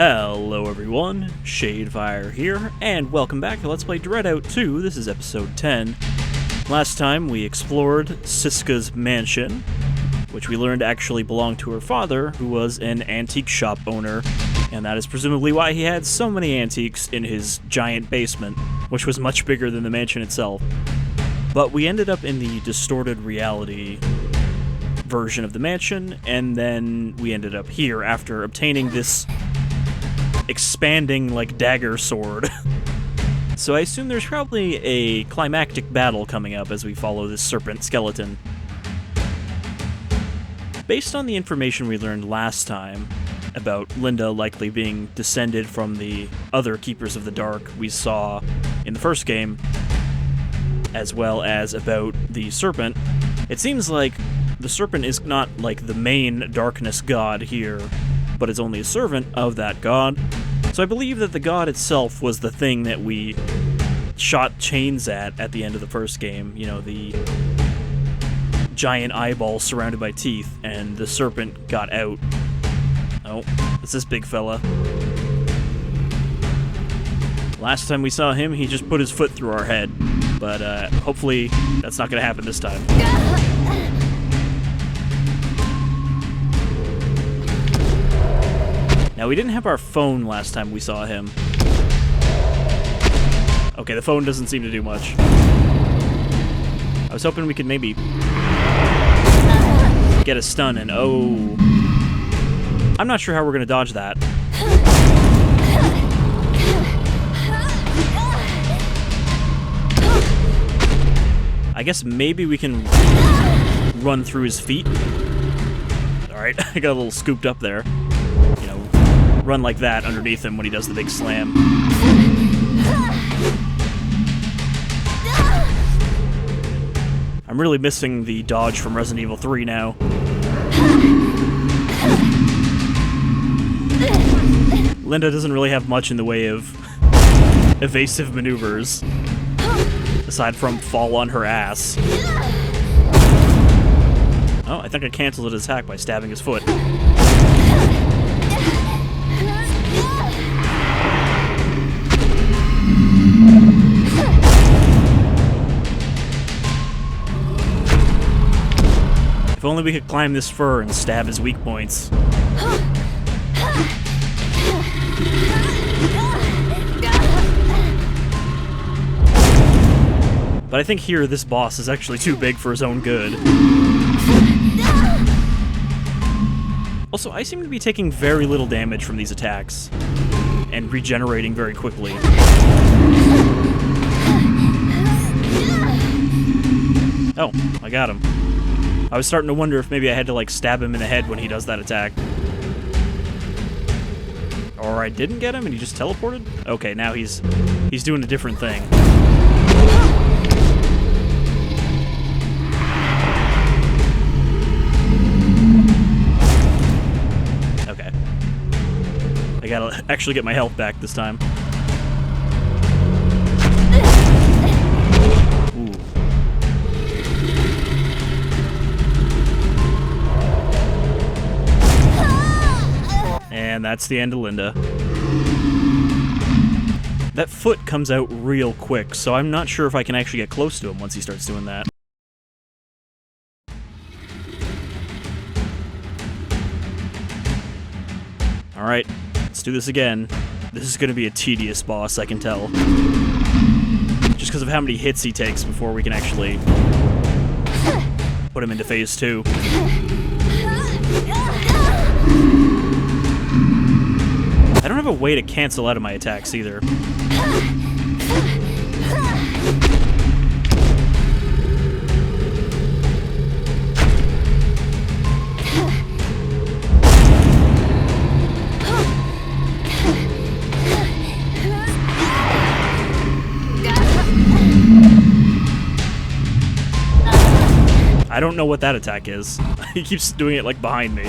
Hello everyone, Shadefire here, and welcome back to Let's Play DreadOut 2. This is episode 10. Last time we explored Siska's mansion, which we learned actually belonged to her father, who was an antique shop owner, and that is presumably why he had so many antiques in his giant basement, which was much bigger than the mansion itself. But we ended up in the distorted reality version of the mansion, and then we ended up here after obtaining this expanding, like, dagger sword. So I assume there's probably a climactic battle coming up as we follow this serpent skeleton. Based on the information we learned last time about Linda likely being descended from the other Keepers of the Dark we saw in the first game, as well as about the Serpent, it seems like the Serpent is not like the main darkness god here, but is only a servant of that god. So I believe that the god itself was the thing that we shot chains at the end of the first game. You know, the giant eyeball surrounded by teeth, and the serpent got out. Oh, it's this big fella. Last time we saw him, he just put his foot through our head, but hopefully that's not going to happen this time. Now, we didn't have our phone last time we saw him. Okay, the phone doesn't seem to do much. I was hoping we could maybe get a stun and oh. I'm not sure how we're going to dodge that. I guess maybe we can run through his feet. Alright, I got a little scooped up there. You know, run like that underneath him when he does the big slam. I'm really missing the dodge from Resident Evil 3 now. Linda doesn't really have much in the way of evasive maneuvers, aside from fall on her ass. Oh, I think I canceled his attack by stabbing his foot. If only we could climb this fur and stab his weak points. But I think here, this boss is actually too big for his own good. Also, I seem to be taking very little damage from these attacks, and regenerating very quickly. Oh, I got him. I was starting to wonder if maybe I had to, like, stab him in the head when he does that attack. Or I didn't get him and he just teleported? Okay, now he's doing a different thing. Okay. I gotta actually get my health back this time. And that's the end of Linda. That foot comes out real quick, so I'm not sure if I can actually get close to him once he starts doing that. Alright, let's do this again. This is gonna be a tedious boss, I can tell. Just because of how many hits he takes before we can actually put him into phase 2. I don't have a way to cancel out of my attacks either. I don't know what that attack is. He keeps doing it, like, behind me.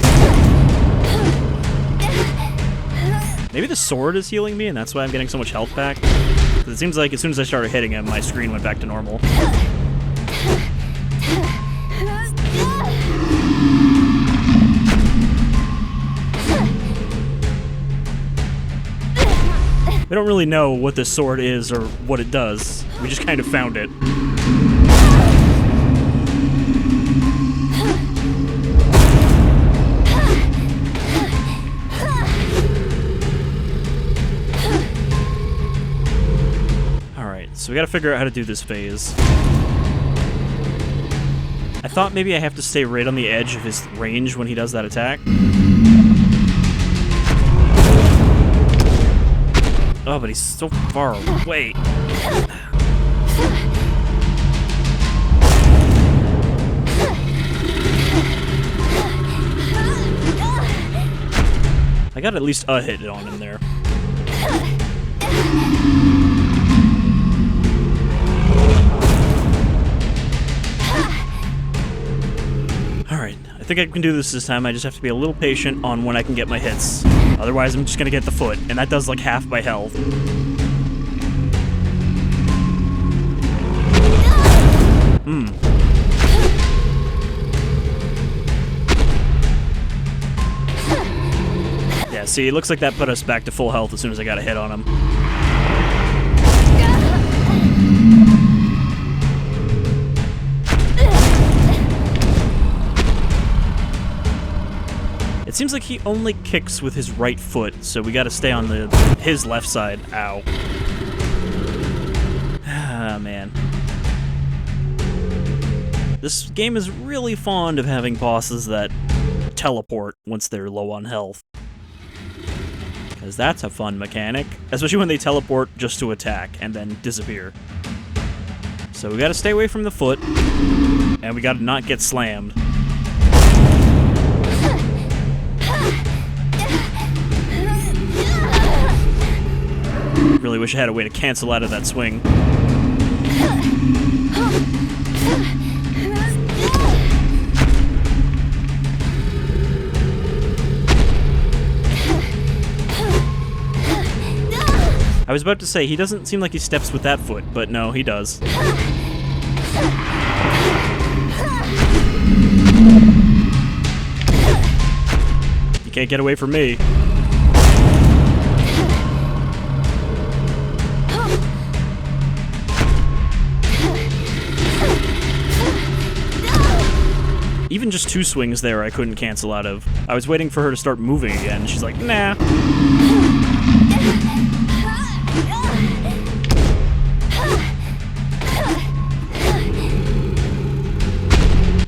Maybe the sword is healing me, and that's why I'm getting so much health back. It seems like as soon as I started hitting him, my screen went back to normal. We don't really know what this sword is or what it does. We just kind of found it. Alright, so we gotta figure out how to do this phase. I thought maybe I have to stay right on the edge of his range when he does that attack. Oh, but he's so far away. I got at least a hit on him there. Alright, I think I can do this time. I just have to be a little patient on when I can get my hits. Otherwise, I'm just gonna get the foot, and that does like half my health. Yeah, see, it looks like that put us back to full health as soon as I got a hit on him. It seems like he only kicks with his right foot, so we gotta stay on his left side. Ow. Ah, man. This game is really fond of having bosses that teleport once they're low on health. Because that's a fun mechanic. Especially when they teleport just to attack and then disappear. So we gotta stay away from the foot, and we gotta not get slammed. Really wish I had a way to cancel out of that swing. I was about to say, he doesn't seem like he steps with that foot, but no, he does. You can't get away from me. Even just two swings there I couldn't cancel out of. I was waiting for her to start moving again. She's like, nah.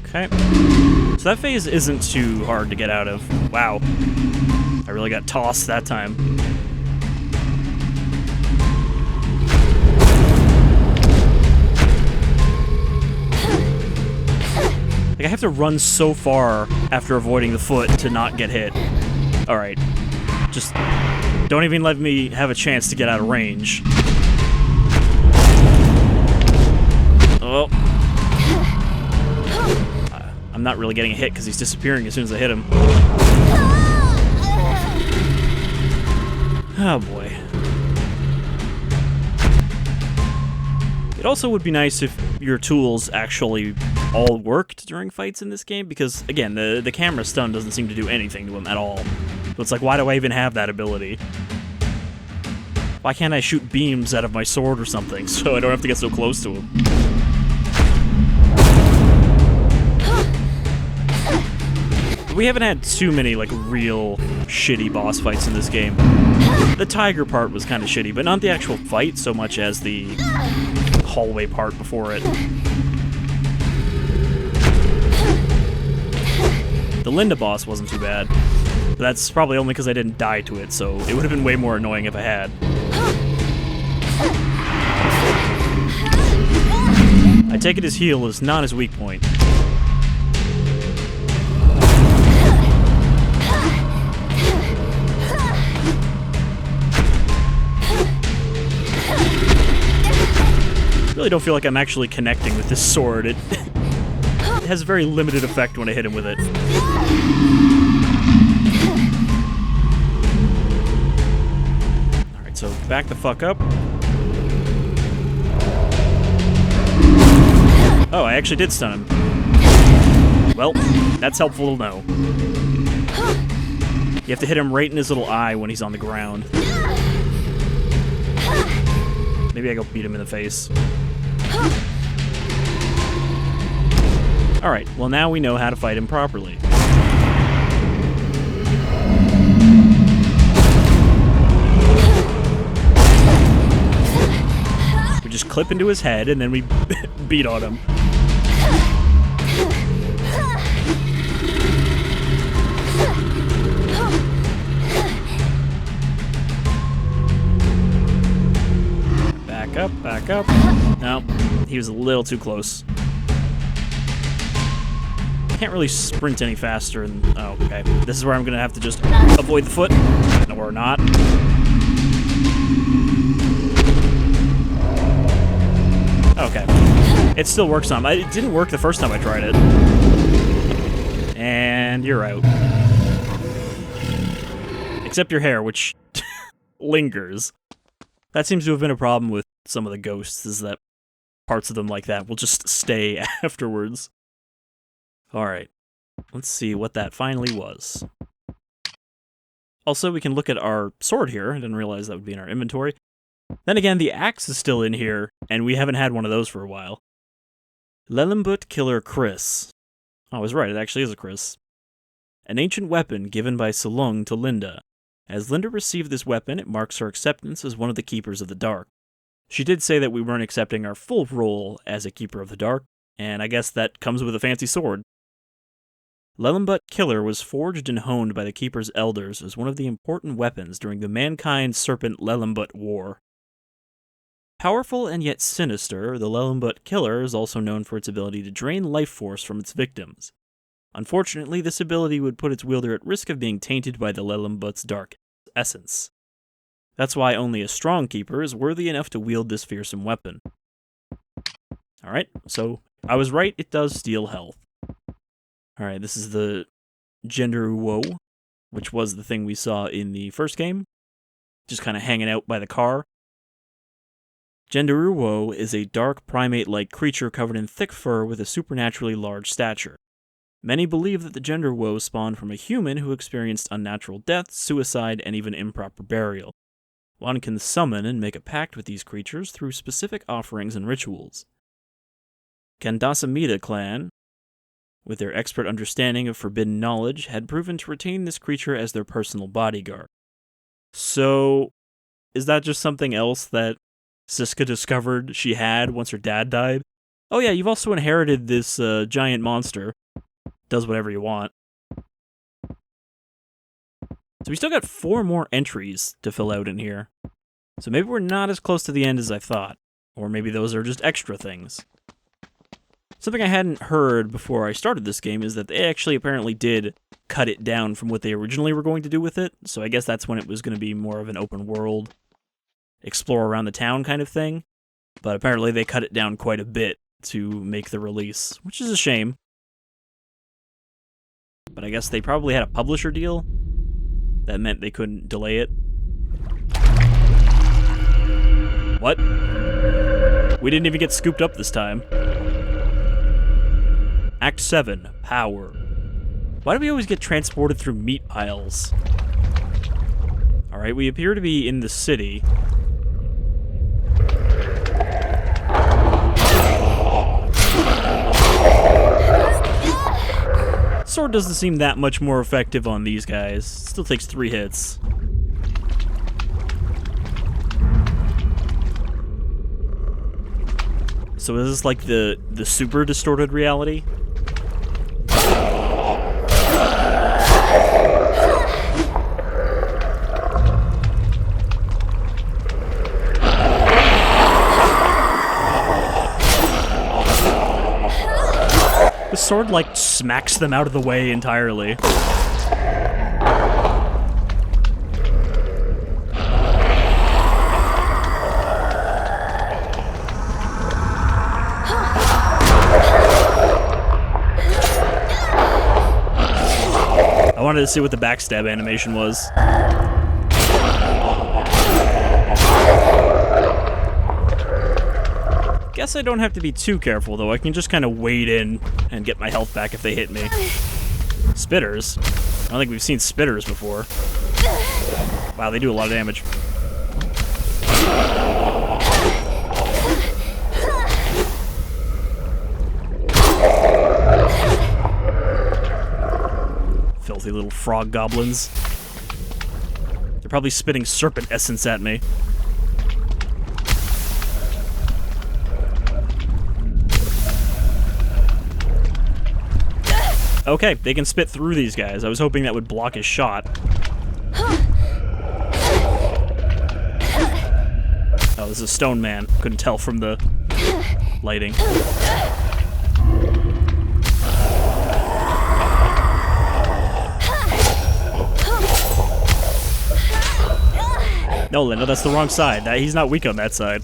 Okay. So that phase isn't too hard to get out of. Wow. I really got tossed that time. Like, I have to run so far after avoiding the foot to not get hit. Alright. Just don't even let me have a chance to get out of range. Oh. I'm not really getting a hit because he's disappearing as soon as I hit him. Oh boy. It also would be nice if your tools actually all worked during fights in this game, because, again, the camera stun doesn't seem to do anything to him at all. So it's like, why do I even have that ability? Why can't I shoot beams out of my sword or something so I don't have to get so close to him? We haven't had too many, like, real shitty boss fights in this game. The tiger part was kind of shitty, but not the actual fight so much as the hallway part before it. The Linda boss wasn't too bad. But that's probably only because I didn't die to it, so it would have been way more annoying if I had. I take it his heal is not his weak point. I really don't feel like I'm actually connecting with this sword. It has very limited effect when I hit him with it. Alright, so back the fuck up. Oh, I actually did stun him. Well, that's helpful to know. You have to hit him right in his little eye when he's on the ground. Maybe I go beat him in the face. Alright, well now we know how to fight him properly. We just clip into his head and then we beat on him. Back up. No, he was a little too close. Can't really sprint any faster. Oh, okay. This is where I'm gonna have to just avoid the foot. No, or not. Okay. It still works on him. It didn't work the first time I tried it. And you're out. Except your hair, which lingers. That seems to have been a problem with some of the ghosts, is that parts of them like that will just stay afterwards. Alright, let's see what that finally was. Also, we can look at our sword here. I didn't realize that would be in our inventory. Then again, the axe is still in here, and we haven't had one of those for a while. Lelimbut Killer Kris. Oh, I was right, it actually is a Kris. An ancient weapon given by Selung to Linda. As Linda received this weapon, it marks her acceptance as one of the Keepers of the Dark. She did say that we weren't accepting our full role as a Keeper of the Dark, and I guess that comes with a fancy sword. Lelimbut Killer was forged and honed by the Keeper's elders as one of the important weapons during the mankind Serpent Lelimbut War. Powerful and yet sinister, the Lelimbut Killer is also known for its ability to drain life force from its victims. Unfortunately, this ability would put its wielder at risk of being tainted by the Lelimbut's dark essence. That's why only a strong keeper is worthy enough to wield this fearsome weapon. Alright, so I was right, it does steal health. Alright, this is the Genderuwo, which was the thing we saw in the first game. Just kind of hanging out by the car. Genderuwo is a dark primate-like creature covered in thick fur with a supernaturally large stature. Many believe that the Genderuwo spawned from a human who experienced unnatural death, suicide, and even improper burial. One can summon and make a pact with these creatures through specific offerings and rituals. Kandasamida clan, with their expert understanding of forbidden knowledge, had proven to retain this creature as their personal bodyguard. So, is that just something else that Siska discovered she had once her dad died? Oh yeah, you've also inherited this giant monster. Does whatever you want. So we still got 4 more entries to fill out in here. So maybe we're not as close to the end as I thought. Or maybe those are just extra things. Something I hadn't heard before I started this game is that they actually apparently did cut it down from what they originally were going to do with it. So I guess that's when it was going to be more of an open world, explore around the town kind of thing. But apparently they cut it down quite a bit to make the release, which is a shame. But I guess they probably had a publisher deal. That meant they couldn't delay it. What? We didn't even get scooped up this time. Act 7, Power. Why do we always get transported through meat piles? Alright, we appear to be in the city. Sword doesn't seem that much more effective on these guys. Still takes 3 hits. So is this like the super distorted reality? The sword, like, smacks them out of the way entirely. I wanted to see what the backstab animation was. Guess I don't have to be too careful, though. I can just kind of wade in and get my health back if they hit me. Spitters? I don't think we've seen spitters before. Wow, they do a lot of damage. little frog goblins. They're probably spitting serpent essence at me. Okay, they can spit through these guys. I was hoping that would block his shot. Oh, this is a stone man. Couldn't tell from the lighting. No, Linda, that's the wrong side. He's not weak on that side.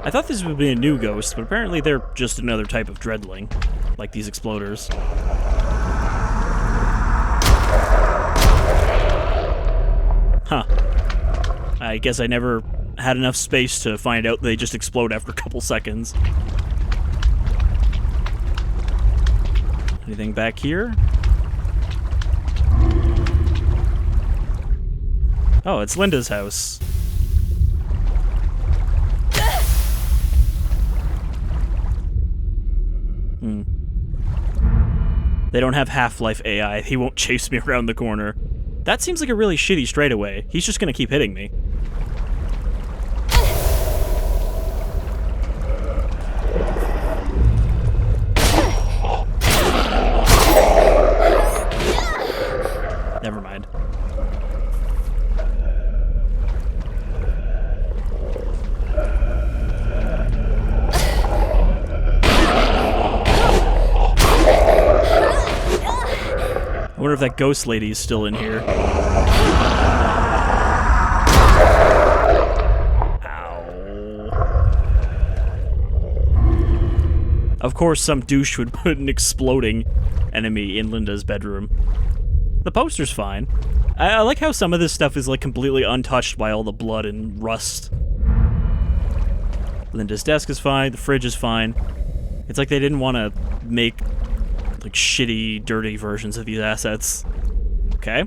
I thought this would be a new ghost, but apparently they're just another type of dreadling, like these exploders. Huh. I guess I never had enough space to find out they just explode after a couple seconds. Anything back here? Oh, it's Linda's house. They don't have Half-Life AI. He won't chase me around the corner. That seems like a really shitty straightaway. He's just gonna keep hitting me. Never mind. I wonder if that ghost lady is still in here. Ow. Of course, some douche would put an exploding enemy in Linda's bedroom. The poster's fine. I like how some of this stuff is like completely untouched by all the blood and rust. Linda's desk is fine, the fridge is fine. It's like they didn't want to make like shitty, dirty versions of these assets. Okay.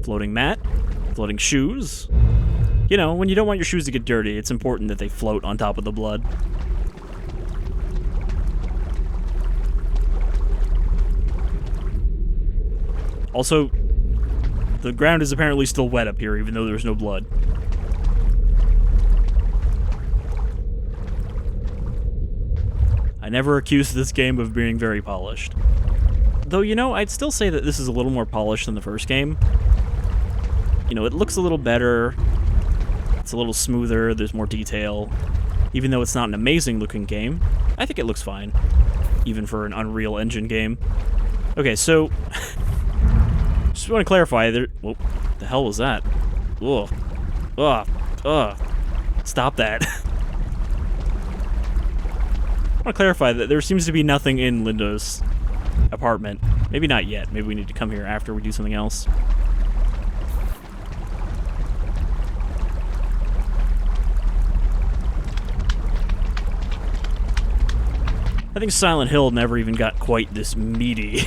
Floating mat. Floating shoes. You know, when you don't want your shoes to get dirty, it's important that they float on top of the blood. Also, the ground is apparently still wet up here, even though there's no blood. I never accused this game of being very polished. Though, you know, I'd still say that this is a little more polished than the first game. You know, it looks a little better. It's a little smoother, there's more detail. Even though it's not an amazing looking game, I think it looks fine. Even for an Unreal Engine game. Okay, so... just want to clarify, what the hell was that? Ugh. Ugh. Ugh. Stop that. I want to clarify that there seems to be nothing in Linda's apartment. Maybe not yet. Maybe we need to come here after we do something else. I think Silent Hill never even got quite this meaty.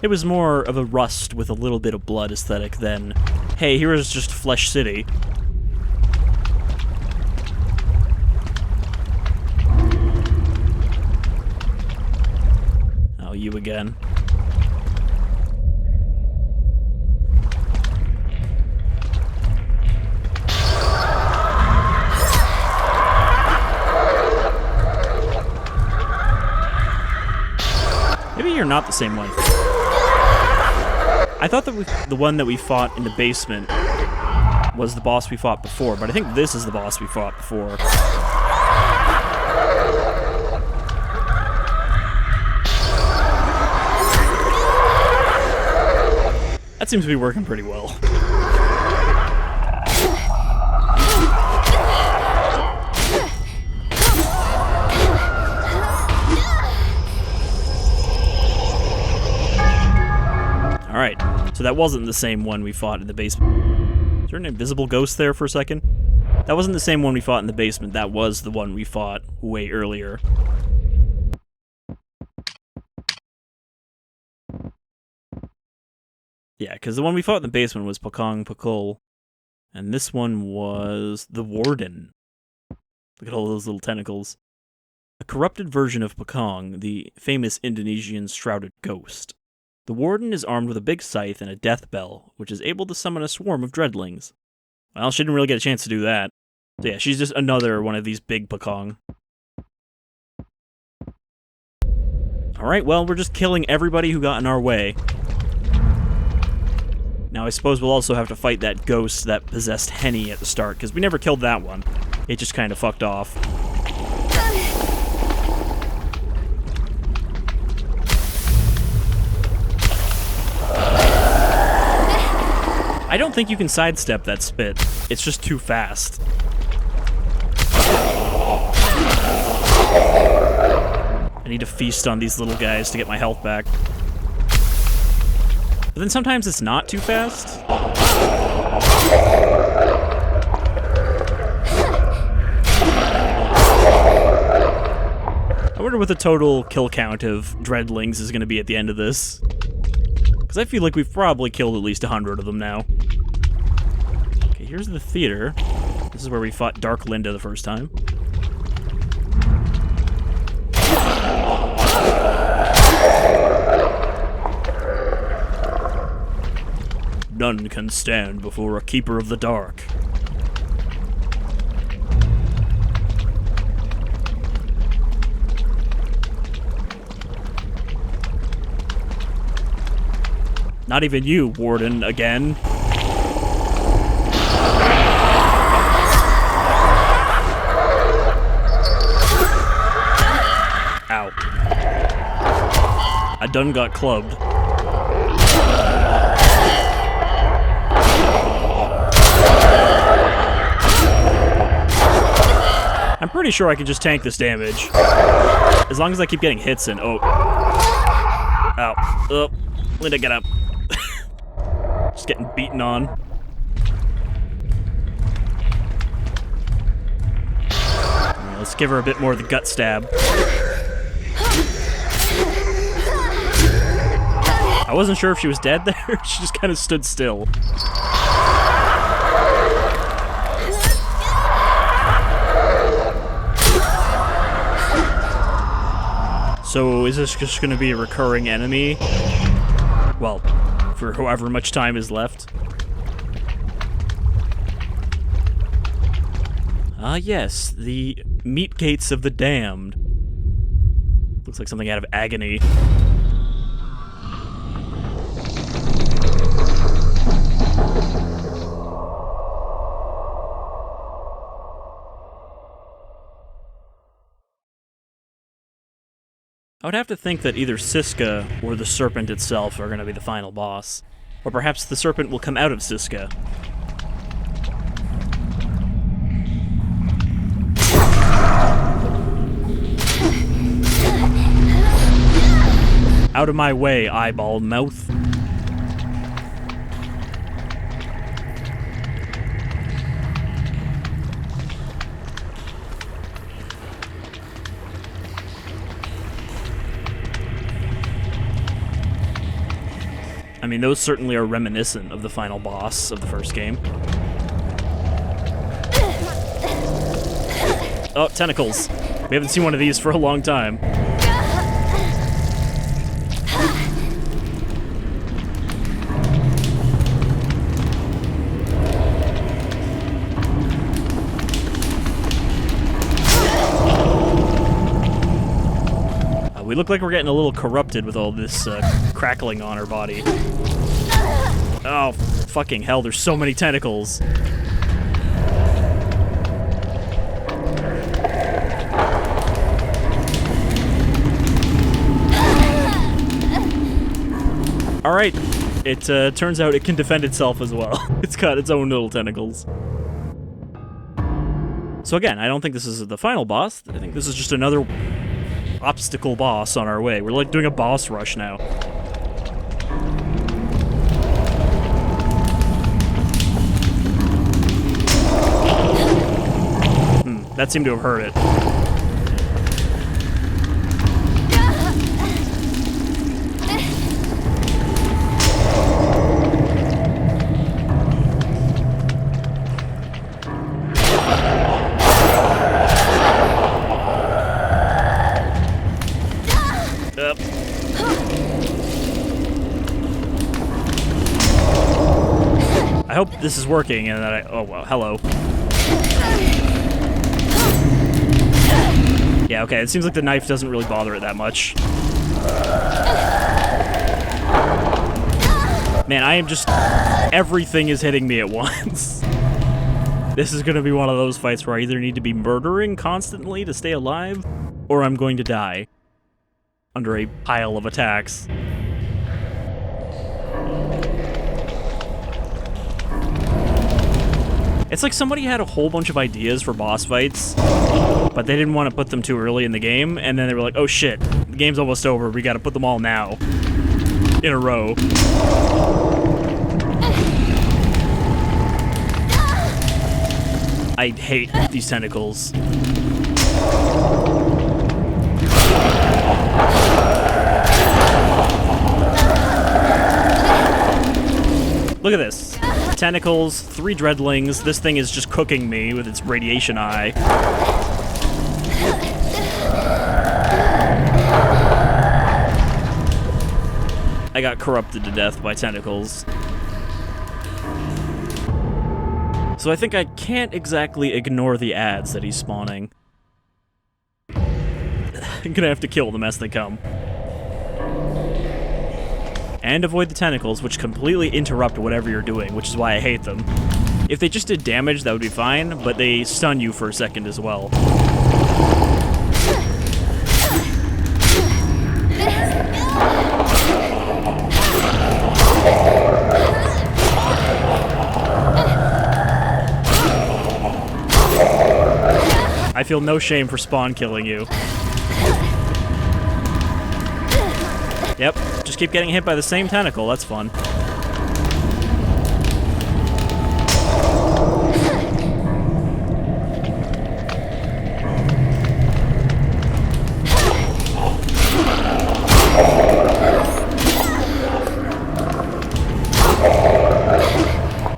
It was more of a Rust with a little bit of blood aesthetic than, hey, here is just Flesh City. Oh, you again. Maybe you're not the same one. I thought that the one that we fought in the basement was the boss we fought before, but I think this is the boss we fought before. That seems to be working pretty well. Alright, so that wasn't the same one we fought in the basement. Is there an invisible ghost there for a second? That wasn't the same one we fought in the basement. That was the one we fought way earlier. Yeah, because the one we fought in the basement was Pakong Pakul. And this one was the Warden. Look at all those little tentacles. A corrupted version of Pakong, the famous Indonesian shrouded ghost. The Warden is armed with a big scythe and a death bell, which is able to summon a swarm of Dreadlings. Well, she didn't really get a chance to do that. So yeah, she's just another one of these big Pakong. Alright, well, we're just killing everybody who got in our way. Now, I suppose we'll also have to fight that ghost that possessed Henny at the start, because we never killed that one. It just kind of fucked off. I don't think you can sidestep that spit. It's just too fast. I need to feast on these little guys to get my health back. But then sometimes it's not too fast. I wonder what the total kill count of Dreadlings is going to be at the end of this. Because I feel like we've probably killed at least 100 of them now. Okay, here's the theater. This is where we fought Dark Linda the first time. None can stand before a keeper of the dark. Not even you, Warden, again. Ow. I done got clubbed. I'm pretty sure I can just tank this damage. As long as I keep getting hits in. Oh. Ow. Oh. Linda, get up. Just getting beaten on. Right, let's give her a bit more of the gut stab. I wasn't sure if she was dead there. She just kind of stood still. So, is this just going to be a recurring enemy? Well, for however much time is left. Ah, yes, the meat gates of the damned. Looks like something out of Agony. I would have to think that either Siska or the Serpent itself are going to be the final boss. Or perhaps the Serpent will come out of Siska. Out of my way, eyeball mouth. I mean, those certainly are reminiscent of the final boss of the first game. Oh, tentacles. We haven't seen one of these for a long time. We look like we're getting a little corrupted with all this crackling on our body. Oh, fucking hell, there's so many tentacles. Alright, it turns out it can defend itself as well. It's got its own little tentacles. So again, I don't think this is the final boss. I think this is just another obstacle boss on our way. We're like doing a boss rush now. That seemed to have hurt it. Up. I hope this is working and that I... Oh, well, hello. Yeah, okay, it seems like the knife doesn't really bother it that much. Man, I am just... Everything is hitting me at once. This is gonna be one of those fights where I either need to be murdering constantly to stay alive, or I'm going to die under a pile of attacks. It's like somebody had a whole bunch of ideas for boss fights, but they didn't want to put them too early in the game, and then they were like, oh shit, the game's almost over, we gotta put them all now. In a row. I hate these tentacles. Look at this. Tentacles, 3 dreadlings. This thing is just cooking me with its radiation eye. I got corrupted to death by tentacles. So I think I can't exactly ignore the ads that he's spawning. I'm gonna have to kill them as they come. And avoid the tentacles, which completely interrupt whatever you're doing, which is why I hate them. If they just did damage, that would be fine, but they stun you for a second as well. I feel no shame for spawn killing you. Yep, just keep getting hit by the same tentacle, that's fun.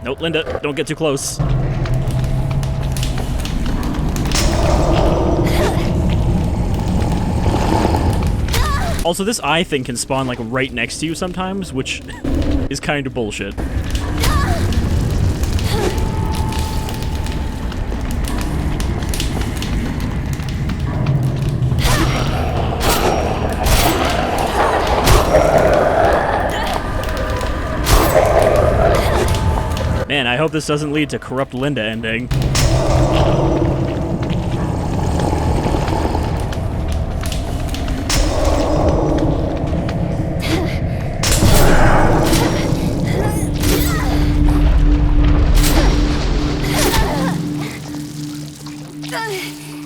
Nope, Linda, don't get too close. Also, this eye thing can spawn, like, right next to you sometimes, which is kind of bullshit. Man, I hope this doesn't lead to corrupt Linda ending.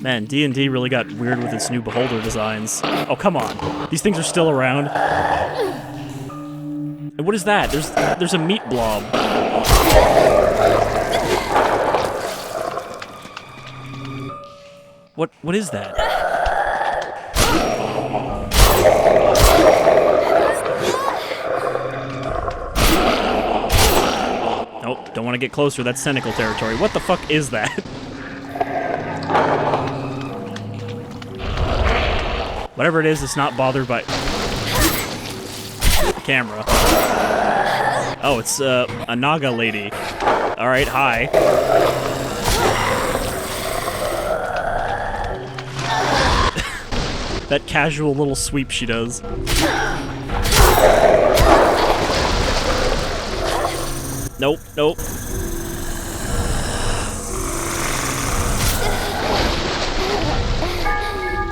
Man, D&D really got weird with its new beholder designs. Oh, come on. These things are still around. And what is that? There's a meat blob. What is that? Nope, don't want to get closer. That's tentacle territory. What the fuck is that? Whatever it is, it's not bothered by the camera. Oh, it's a Naga lady. Alright, hi. That casual little sweep she does. Nope, nope.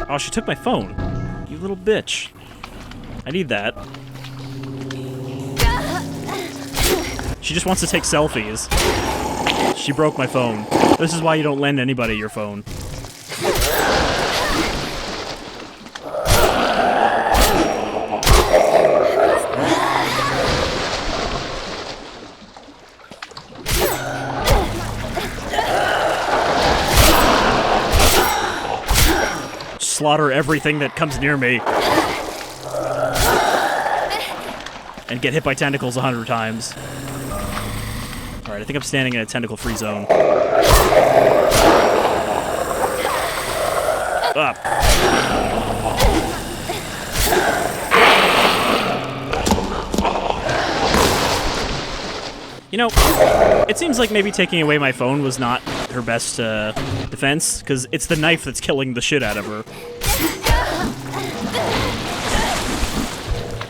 Oh, she took my phone. You little bitch. I need that. She just wants to take selfies. She broke my phone. This is why you don't lend anybody your phone. slaughter everything that comes near me. And get hit by tentacles 100 times. Alright, I think I'm standing in a tentacle-free zone. Up. You know, it seems like maybe taking away my phone was not her best defense, because it's the knife that's killing the shit out of her.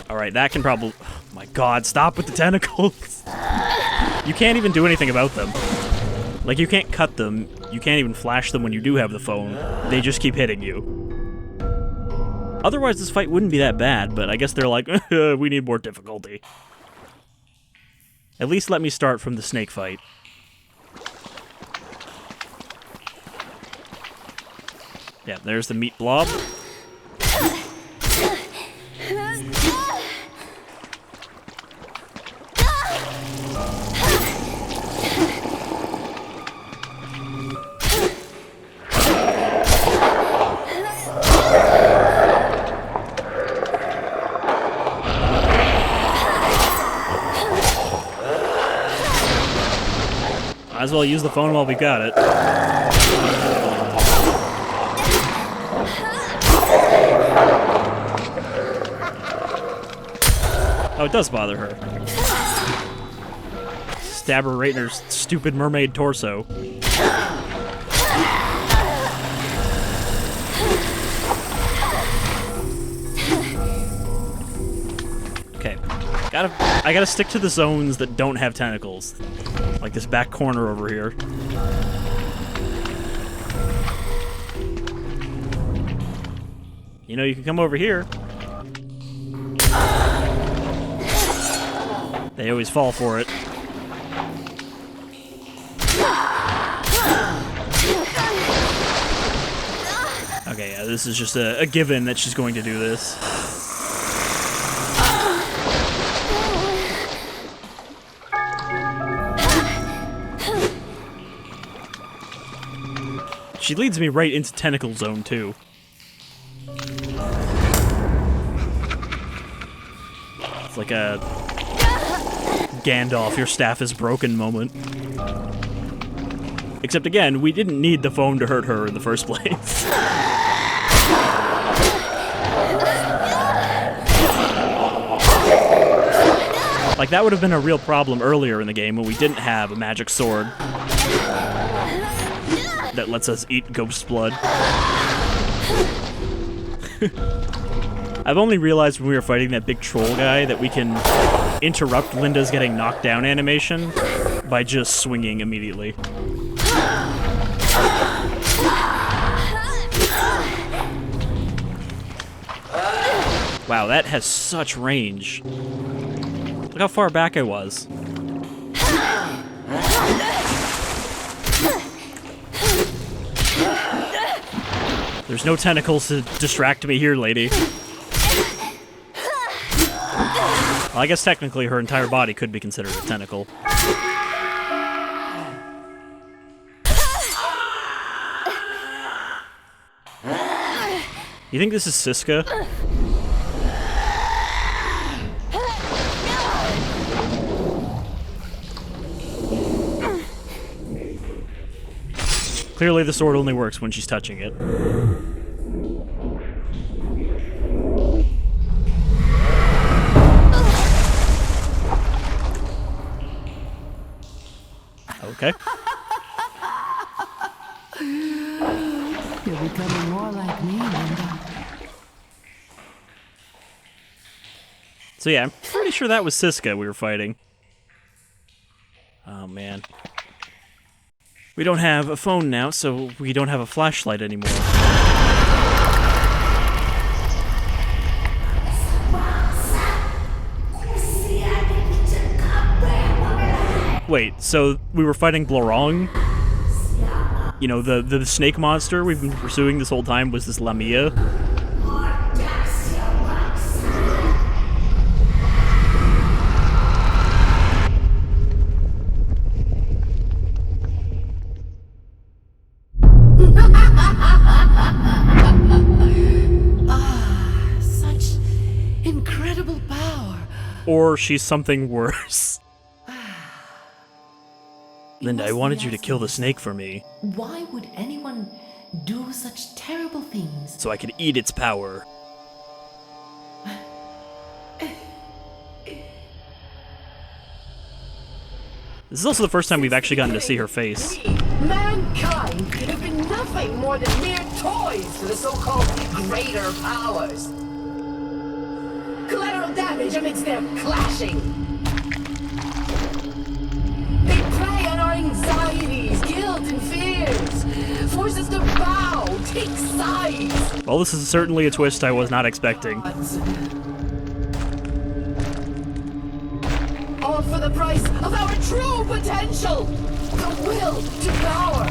Alright, that can probably... Oh my god, stop with the tentacles! You can't even do anything about them. Like, you can't cut them, you can't even flash them when you do have the phone. They just keep hitting you. Otherwise, this fight wouldn't be that bad, but I guess they're like, we need more difficulty. At least let me start from the snake fight. Yeah, there's the meat blob. Might as well use the phone while we've got it. Oh, it does bother her. Stab her right in her stupid mermaid torso. Okay. I gotta stick to the zones that don't have tentacles. Like this back corner over here. You know, you can come over here. They always fall for it. Okay, yeah, this is just a given that she's going to do this. She leads me right into tentacle zone, too. It's like a Gandalf, your staff is broken moment. Except again, we didn't need the phone to hurt her in the first place. Like, that would have been a real problem earlier in the game when we didn't have a magic sword that lets us eat ghost blood. I've only realized when we were fighting that big troll guy that we can interrupt Linda's getting knocked down animation by just swinging immediately. Wow, that has such range. Look how far back I was. There's no tentacles to distract me here, lady. Well, I guess technically her entire body could be considered a tentacle. You think this is Siska? Clearly the sword only works when she's touching it. Okay. You're becoming more like me, Linda. So yeah, I'm pretty sure that was Siska we were fighting. Oh man. We don't have a phone now, so we don't have a flashlight anymore. Wait, so we were fighting Blorong? You know, the snake monster we've been pursuing this whole time was this Lamia? Or she's something worse. Linda, I wanted you to kill the snake for me. Why would anyone do such terrible things? So I could eat its power. This is also the first time we've actually gotten to see her face. We, mankind, have been nothing more than mere toys to the so-called greater powers. Collateral damage amidst their clashing. They prey on our anxieties, guilt, and fears. Force us to bow, take sides. Well, this is certainly a twist I was not expecting. All for the price of our true potential! The will to power!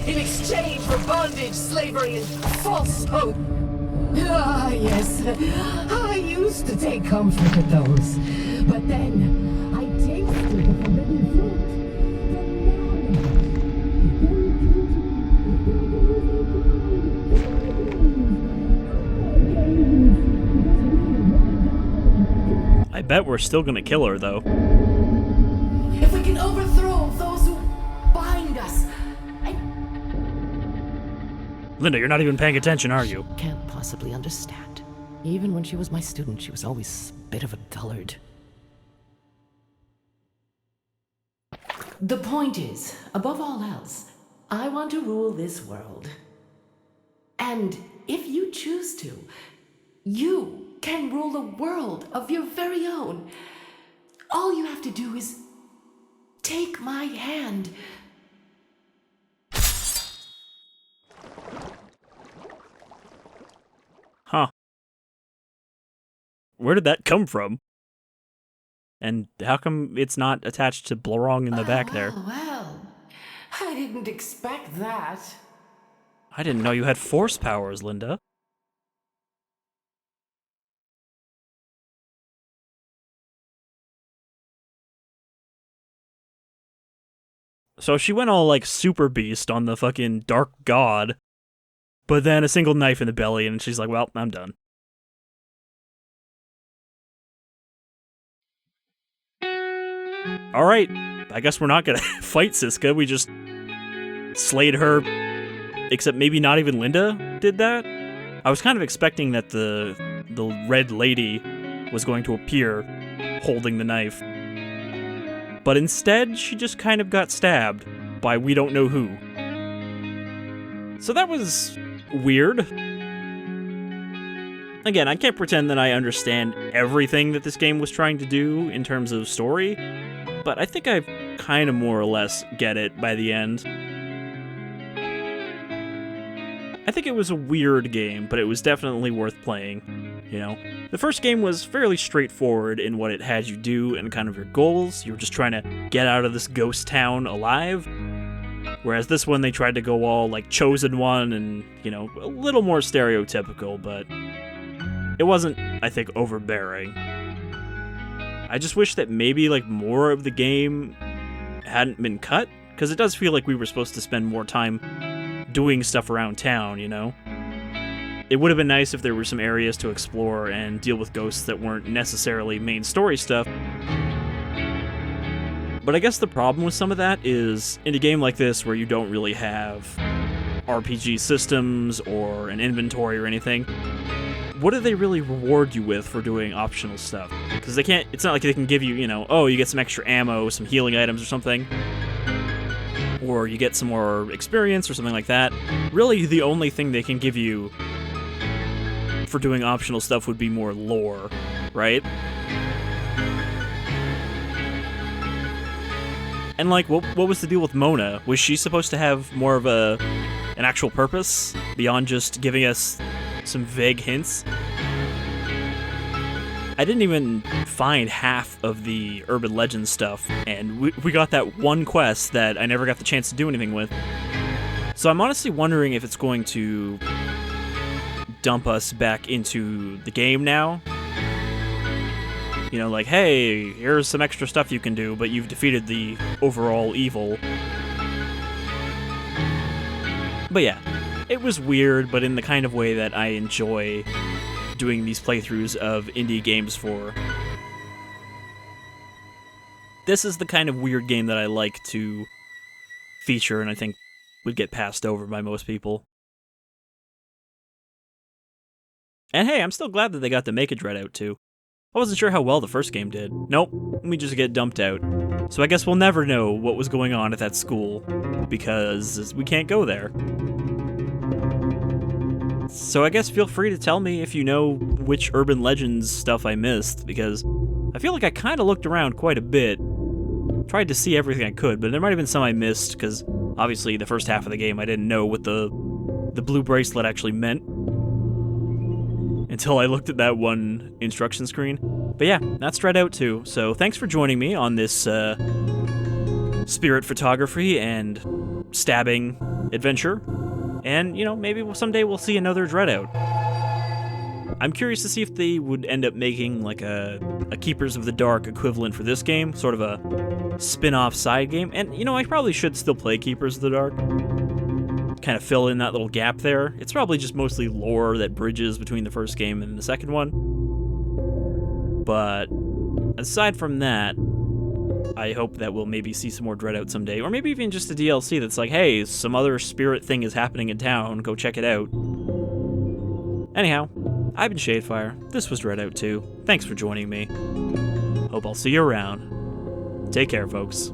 In exchange for bondage, slavery, and false hope! Ah, yes. I used to take comfort with those. But then, I tasted the forbidden fruit. I bet we're still gonna kill her, though. If we can overthrow those who bind us, Linda, you're not even paying attention, are you? Can't possibly understand. Even when she was my student, she was always a bit of a dullard. The point is, above all else, I want to rule this world. And if you choose to, you can rule a world of your very own. All you have to do is take my hand. Huh. Where did that come from? And how come it's not attached to Blorong in the back there? Well, I didn't expect that. I didn't know you had force powers, Linda. So she went all, like, super beast on the fucking dark god, but then a single knife in the belly, and she's like, well, I'm done. Alright, I guess we're not gonna fight Siska, we just slayed her, except maybe not even Linda did that? I was kind of expecting that the red lady was going to appear holding the knife. But instead, she just kind of got stabbed by we don't know who. So that was weird. Again, I can't pretend that I understand everything that this game was trying to do in terms of story, but I think I kind of more or less get it by the end. I think it was a weird game, but it was definitely worth playing, you know? The first game was fairly straightforward in what it had you do and kind of your goals. You were just trying to get out of this ghost town alive. Whereas this one, they tried to go all, like, Chosen One and, you know, a little more stereotypical, but it wasn't, I think, overbearing. I just wish that maybe, like, more of the game hadn't been cut, because it does feel like we were supposed to spend more time doing stuff around town, you know? It would have been nice if there were some areas to explore and deal with ghosts that weren't necessarily main story stuff. But I guess the problem with some of that is, in a game like this where you don't really have RPG systems or an inventory or anything, what do they really reward you with for doing optional stuff? Because they can't, it's not like they can give you, you know, oh, you get some extra ammo, some healing items or something. Or you get some more experience or something like that. Really, the only thing they can give you for doing optional stuff would be more lore, right? And, like, what was the deal with Mona? Was she supposed to have more of an actual purpose beyond just giving us some vague hints? I didn't even find half of the urban legend stuff, and we got that one quest that I never got the chance to do anything with. So I'm honestly wondering if it's going to dump us back into the game now. You know, like, hey, here's some extra stuff you can do, but you've defeated the overall evil. But yeah, it was weird, but in the kind of way that I enjoy doing these playthroughs of indie games for. this is the kind of weird game that I like to feature, and I think would get passed over by most people. And hey, I'm still glad that they got to make a DreadOut too. I wasn't sure how well the first game did. Nope, we just get dumped out. So I guess we'll never know what was going on at that school, because we can't go there. So I guess feel free to tell me if you know which urban legends stuff I missed, because I feel like I kind of looked around quite a bit. Tried to see everything I could, but there might have been some I missed, because obviously the first half of the game I didn't know what the blue bracelet actually meant until I looked at that one instruction screen. But yeah, that's DreadOut 2. So thanks for joining me on this spirit photography and stabbing adventure. And, you know, maybe someday we'll see another DreadOut. I'm curious to see if they would end up making like a Keepers of the Dark equivalent for this game, sort of a spin-off side game. And, you know, I probably should still play Keepers of the Dark. Kind of fill in that little gap there. It's probably just mostly lore that bridges between the first game and the second one. But aside from that, I hope that we'll maybe see some more DreadOut someday, or maybe even just a DLC that's like, hey, some other spirit thing is happening in town, go check it out. Anyhow, I've been Shadefire, this was DreadOut 2, thanks for joining me. Hope I'll see you around. Take care, folks.